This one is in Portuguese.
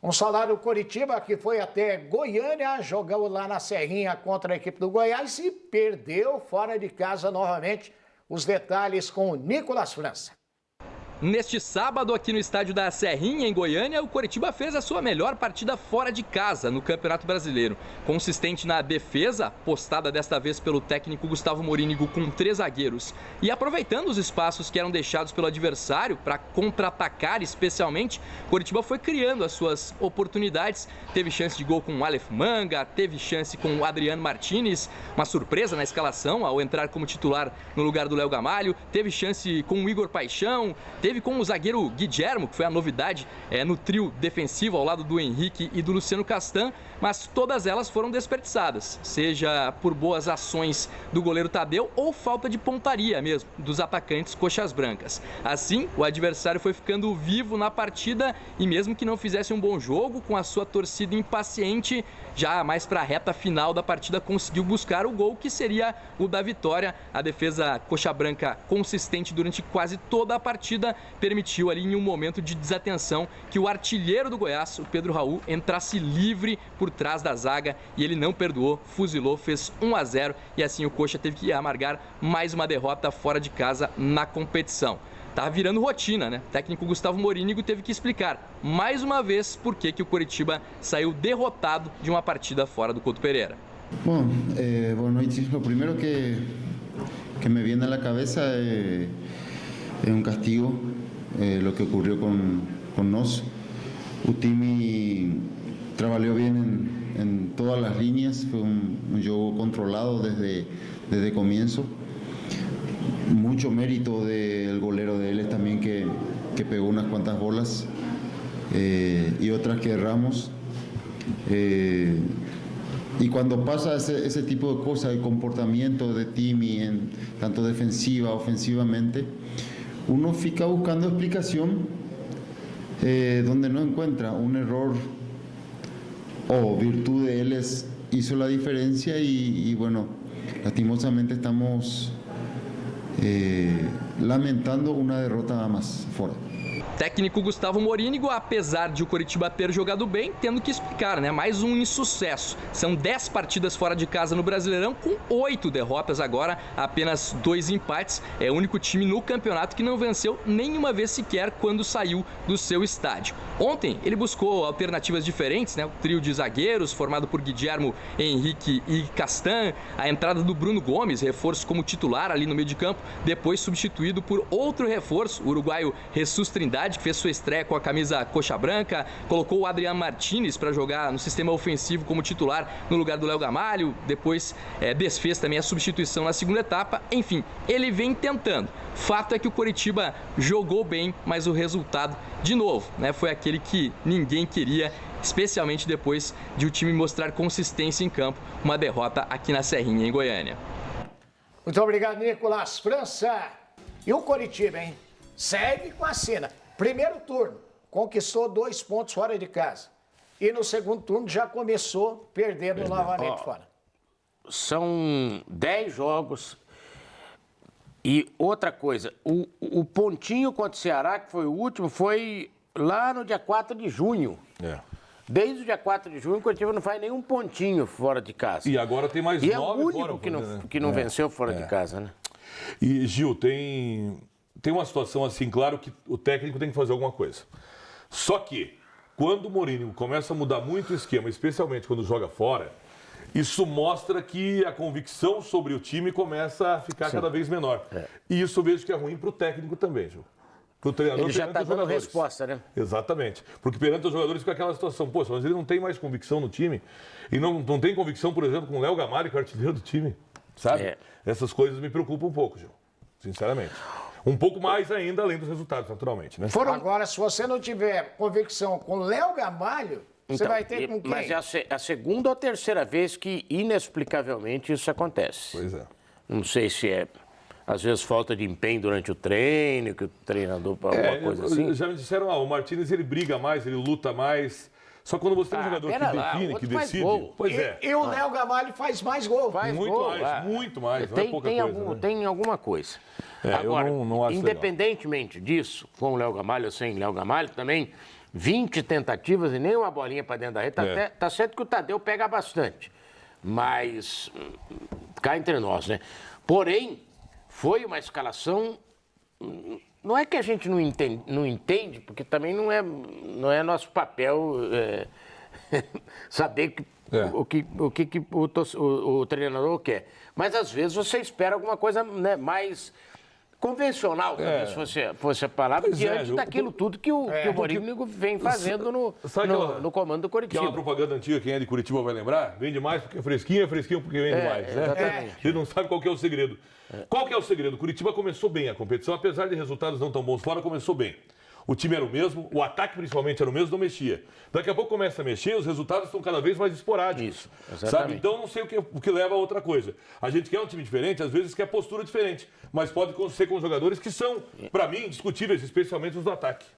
Um salário Coritiba que foi até Goiânia, jogou lá na Serrinha contra a equipe do Goiás e perdeu fora de casa novamente. Os detalhes com o Nicolas França. Neste sábado, aqui no estádio da Serrinha, em Goiânia, o Coritiba fez a sua melhor partida fora de casa no Campeonato Brasileiro. Consistente na defesa, postada desta vez pelo técnico Gustavo Morínigo com 3 zagueiros. E aproveitando os espaços que eram deixados pelo adversário para contra-atacar especialmente, o Coritiba foi criando as suas oportunidades. Teve chance de gol com o Aleph Manga, teve chance com o Adriano Martinez, uma surpresa na escalação ao entrar como titular no lugar do Léo Gamalho. Teve chance com o Igor Paixão, teve com o zagueiro Guilhermo, que foi a novidade no trio defensivo ao lado do Henrique e do Luciano Castan, mas todas elas foram desperdiçadas, seja por boas ações do goleiro Tadeu ou falta de pontaria mesmo dos atacantes coxas brancas. Assim, o adversário foi ficando vivo na partida e mesmo que não fizesse um bom jogo, com a sua torcida impaciente, já mais para a reta final da partida conseguiu buscar o gol que seria o da vitória. A defesa coxa branca consistente durante quase toda a partida permitiu ali em um momento de desatenção que o artilheiro do Goiás, o Pedro Raul, entrasse livre por trás da zaga e ele não perdoou, fuzilou, fez 1-0 e assim o Coxa teve que amargar mais uma derrota fora de casa na competição. Tá virando rotina, né? O técnico Gustavo Morínigo teve que explicar mais uma vez por que o Coritiba saiu derrotado de uma partida fora do Couto Pereira. Bom, boa noite. O primeiro que me viene a la cabeza es un castigo, lo que ocurrió con nós. O time trabalhou bien en todas las líneas, fue un juego controlado desde el comienzo. Mucho mérito del golero de él también que pegó unas cuantas bolas y otras que erramos. Y cuando pasa ese tipo de cosas, el comportamiento de Timi, tanto defensiva, ofensivamente, uno fica buscando explicación donde no encuentra. Un error o virtud de él hizo la diferencia y bueno, lastimosamente estamos lamentando uma derrota mais fora. Técnico Gustavo Morínigo, apesar de o Coritiba ter jogado bem, tendo que explicar, né? Mais um insucesso. São 10 partidas fora de casa no Brasileirão, com 8 derrotas agora, apenas 2 empates. É o único time no campeonato que não venceu nenhuma vez sequer quando saiu do seu estádio. Ontem ele buscou alternativas diferentes, né? O trio de zagueiros, formado por Guilhermo, Henrique e Castan. A entrada do Bruno Gomes, reforço como titular ali no meio de campo, depois substituído por outro reforço, o uruguaio Jesus Trindade, que fez sua estreia com a camisa coxa branca, colocou o Adriano Martinez para jogar no sistema ofensivo como titular no lugar do Léo Gamalho, depois desfez também a substituição na segunda etapa. Enfim, ele vem tentando. Fato é que o Coritiba jogou bem, mas o resultado, de novo, né, foi aquele que ninguém queria, especialmente depois de o time mostrar consistência em campo, uma derrota aqui na Serrinha, em Goiânia. Muito obrigado, Nicolas França. E o Coritiba, hein? Segue com a cena. Primeiro turno, conquistou 2 pontos fora de casa. E no segundo turno já começou perdendo novamente fora. São 10 jogos. E outra coisa, o pontinho contra o Ceará, que foi o último, foi lá no dia 4 de junho. Desde o dia 4 de junho, o Coritiba não faz nenhum pontinho fora de casa. E agora tem mais 9 fora. E é o único que não venceu fora de casa, né? E, Gil, tem uma situação assim, claro que o técnico tem que fazer alguma coisa. Só que, quando o Morínigo começa a mudar muito o esquema, especialmente quando joga fora, isso mostra que a convicção sobre o time começa a ficar cada vez menor. E isso eu vejo que é ruim para o técnico também, Gil. Pro treinador, ele já está dando resposta, né? Exatamente. Porque perante os jogadores fica aquela situação, poxa, mas ele não tem mais convicção no time. E não tem convicção, por exemplo, com o Léo Gamalho, que é o artilheiro do time. Sabe? Essas coisas me preocupam um pouco, Gil. Sinceramente. Um pouco mais ainda, além dos resultados, naturalmente, né? Agora, se você não tiver convicção com Léo Gamalho, você vai ter com quem? Mas é a segunda ou terceira vez que, inexplicavelmente, isso acontece. Pois é. Não sei se é, às vezes, falta de empenho durante o treino, que o treinador, alguma coisa assim. Já me disseram, o Martinez, ele briga mais, ele luta mais. Só quando você tem um jogador que define, que decide... Pois é. E o Léo Gamalho faz mais gol. Muito mais. Não é pouca coisa, tem alguma coisa. Agora, eu não acho independentemente disso, com o Léo Gamalho ou sem Léo Gamalho, também 20 tentativas e nem uma bolinha para dentro da rede. Tá certo que o Tadeu pega bastante, mas cá entre nós, né? Porém, foi uma escalação... Não é que a gente não entende, porque também não é nosso papel saber o que o treinador quer. Mas às vezes você espera alguma coisa, né, mais convencional, talvez fosse a palavra, diante daquilo tudo que o Mourinho vem fazendo no comando do Que é Coritiba. uma propaganda antiga, quem é de Curitiba vai lembrar, vende mais porque é fresquinho porque vende mais, né? Exatamente. Ele não sabe qual que é o segredo. Qual que é o segredo? Curitiba começou bem a competição, apesar de resultados não tão bons fora, começou bem. O time era o mesmo, o ataque principalmente era o mesmo, não mexia. Daqui a pouco começa a mexer, os resultados estão cada vez mais esporádicos. Isso, exatamente. Sabe? Então não sei o que leva a outra coisa. A gente quer um time diferente, às vezes quer postura diferente, mas pode ser com jogadores que são, para mim, indiscutíveis, especialmente os do ataque.